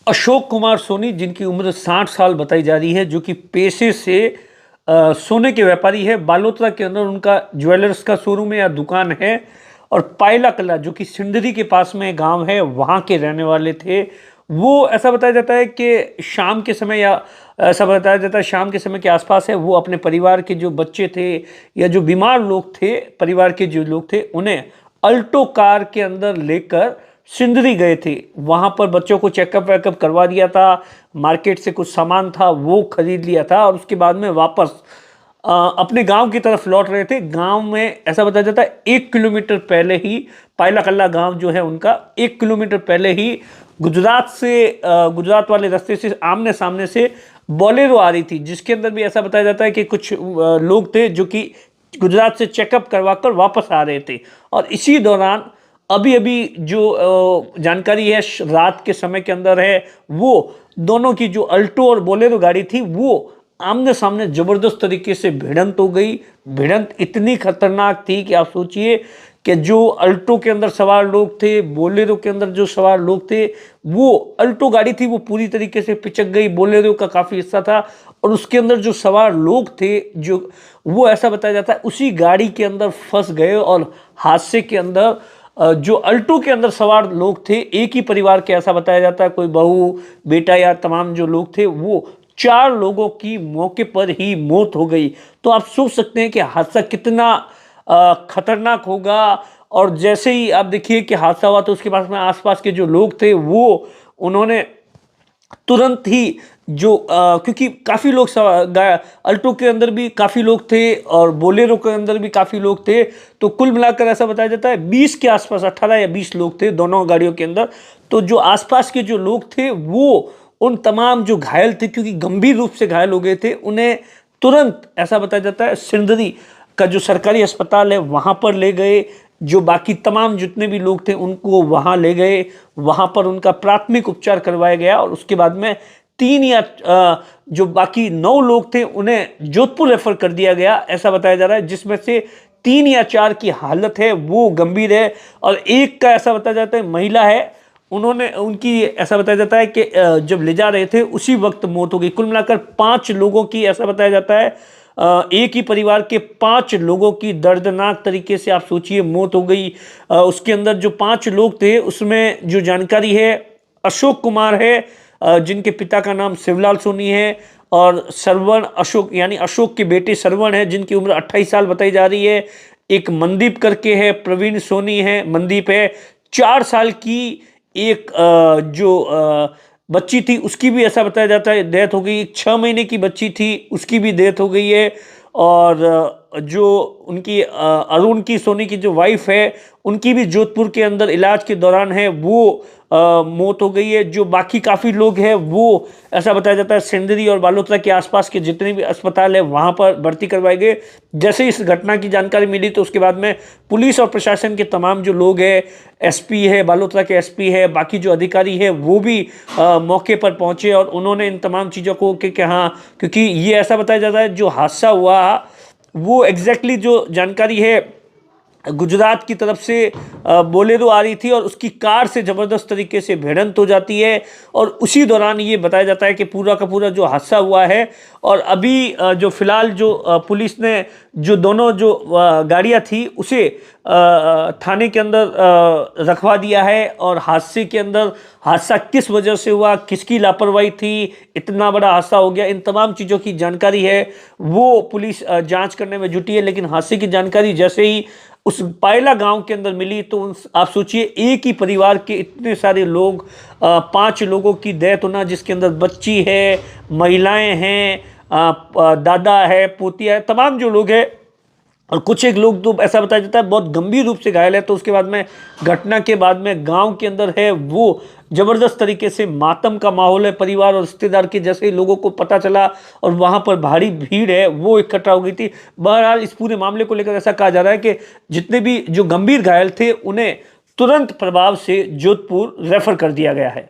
अशोक कुमार सोनी, जिनकी उम्र 60 साल बताई जा रही है, जो कि पेशे से सोने के व्यापारी है। बालोतरा के अंदर उनका ज्वेलर्स का शोरूम है या दुकान है। और पायला कला, जो कि सिंदरी के पास में गांव है, वहां के रहने वाले थे। वो ऐसा बताया जाता है कि शाम के समय, या ऐसा बताया जाता है शाम के समय के आसपास है, वो अपने परिवार के जो बच्चे थे या जो बीमार लोग थे, परिवार के जो लोग थे, उन्हें अल्टो कार के अंदर लेकर सिंदरी गए थे। वहां पर बच्चों को चेकअप वेकअप करवा दिया था, मार्केट से कुछ सामान था वो खरीद लिया था, और उसके बाद में वापस अपने गांव की तरफ लौट रहे थे। गांव में ऐसा बताया जाता है 1 किलोमीटर पहले ही, पायला कल्ला गांव जो है उनका 1 किलोमीटर पहले ही गुजरात वाले रास्ते से आमने सामने से बोलेरो आ रही थी, जिसके अंदर भी ऐसा बताया जाता है कि कुछ लोग थे जो कि गुजरात से चेकअप करवाकर वापस आ रहे थे। और इसी दौरान अभी अभी जो जानकारी है रात के समय के अंदर है, वो दोनों की जो अल्टो और बोलेरो गाड़ी थी वो आमने सामने जबरदस्त तरीके से भिड़ंत हो गई। भिड़ंत इतनी खतरनाक थी कि आप सोचिए कि जो अल्टो के अंदर सवार लोग थे, बोलेरो के अंदर जो सवार लोग थे, वो अल्टो गाड़ी थी वो पूरी तरीके से पिचक गई, बोलेरो का काफ़ी हिस्सा था, और उसके अंदर जो सवार लोग थे, जो वो ऐसा बताया जाता है उसी गाड़ी के अंदर फंस गए। और हादसे के अंदर जो अल्टो के अंदर सवार लोग थे, एक ही परिवार के, ऐसा बताया जाता है, कोई बहू बेटा या तमाम जो लोग थे, वो 4 लोगों की मौके पर ही मौत हो गई। तो आप सोच सकते हैं कि हादसा कितना खतरनाक होगा। और जैसे ही आप देखिए कि हादसा हुआ तो उसके पास में आसपास के जो लोग थे वो उन्होंने तुरंत ही जो क्योंकि काफ़ी लोग अल्टो के अंदर भी काफ़ी लोग थे और बोलेरो के अंदर भी काफ़ी लोग थे, तो कुल मिलाकर ऐसा बताया जाता है 20 के आसपास, 18 या 20 लोग थे दोनों गाड़ियों के अंदर। तो जो आसपास के जो लोग थे वो उन तमाम जो घायल थे, क्योंकि गंभीर रूप से घायल हो गए थे, उन्हें तुरंत ऐसा बताया जाता है सिंदरी का जो सरकारी अस्पताल है वहाँ पर ले गए। जो बाकी तमाम जितने भी लोग थे उनको वहाँ ले गए, वहाँ पर उनका प्राथमिक उपचार करवाया गया, और उसके बाद में 3 या जो बाकी 9 लोग थे उन्हें जोधपुर रेफर कर दिया गया, ऐसा बताया जा रहा है, जिसमें से 3 या 4 की हालत है वो गंभीर है, और एक का ऐसा बताया जाता है महिला है, उन्होंने उनकी ऐसा बताया जाता है कि जब ले जा रहे थे उसी वक्त मौत हो गई। कुल मिलाकर 5 लोगों की ऐसा बताया जाता है, एक ही परिवार के 5 लोगों की दर्दनाक तरीके से आप सोचिए मौत हो गई। उसके अंदर जो 5 लोग थे उसमें जो जानकारी है, अशोक कुमार है, जिनके पिता का नाम शिवलाल सोनी है, और सरवण अशोक यानी अशोक के बेटे सरवण है, जिनकी उम्र 28 साल बताई जा रही है। एक मनदीप करके है, प्रवीण सोनी है, मनदीप है। 4 साल की एक बच्ची थी, उसकी भी ऐसा बताया जाता है डेथ हो गई। 6 महीने की बच्ची थी, उसकी भी डेथ हो गई है। और जो उनकी अरुण की सोनी की जो वाइफ है, उनकी भी जोधपुर के अंदर इलाज के दौरान है वो मौत हो गई है। जो बाकी काफ़ी लोग हैं वो ऐसा बताया जाता है सिंदरी और बालोतरा के आसपास के जितने भी अस्पताल है वहाँ पर भर्ती करवाए गए। जैसे इस घटना की जानकारी मिली तो उसके बाद में पुलिस और प्रशासन के तमाम जो लोग हैं, एसपी है, बालोतरा के एसपी है, बाकी जो अधिकारी है वो भी मौके पर पहुँचे, और उन्होंने इन तमाम चीज़ों को कि हाँ, क्योंकि ये ऐसा बताया जाता है जो हादसा हुआ वो एग्जैक्टली जो जानकारी है गुजरात की तरफ से बोलेरो आ रही थी, और उसकी कार से ज़बरदस्त तरीके से भिड़ंत हो जाती है, और उसी दौरान ये बताया जाता है कि पूरा का पूरा जो हादसा हुआ है। और अभी जो फिलहाल जो पुलिस ने जो दोनों जो गाड़ियाँ थी उसे थाने के अंदर रखवा दिया है। और हादसे के अंदर हादसा किस वजह से हुआ, किसकी लापरवाही थी, इतना बड़ा हादसा हो गया, इन तमाम चीज़ों की जानकारी है वो पुलिस जांच करने में जुटी है। लेकिन हादसे की जानकारी जैसे ही उस पायला गांव के अंदर मिली तो आप सोचिए एक ही परिवार के इतने सारे लोग, 5 लोगों की डेथ होना, जिसके अंदर बच्ची है, महिलाएं हैं, दादा है, पोतिया है, तमाम जो लोग हैं, और कुछ एक लोग तो ऐसा बताया जाता है बहुत गंभीर रूप से घायल है। तो उसके बाद में घटना के बाद में गांव के अंदर है वो जबरदस्त तरीके से मातम का माहौल है। परिवार और रिश्तेदार के जैसे ही लोगों को पता चला और वहां पर भारी भीड़ है वो इकट्ठा हो गई थी। बहरहाल इस पूरे मामले को लेकर ऐसा कहा जा रहा है कि जितने भी जो गंभीर घायल थे उन्हें तुरंत प्रभाव से जोधपुर रेफर कर दिया गया है।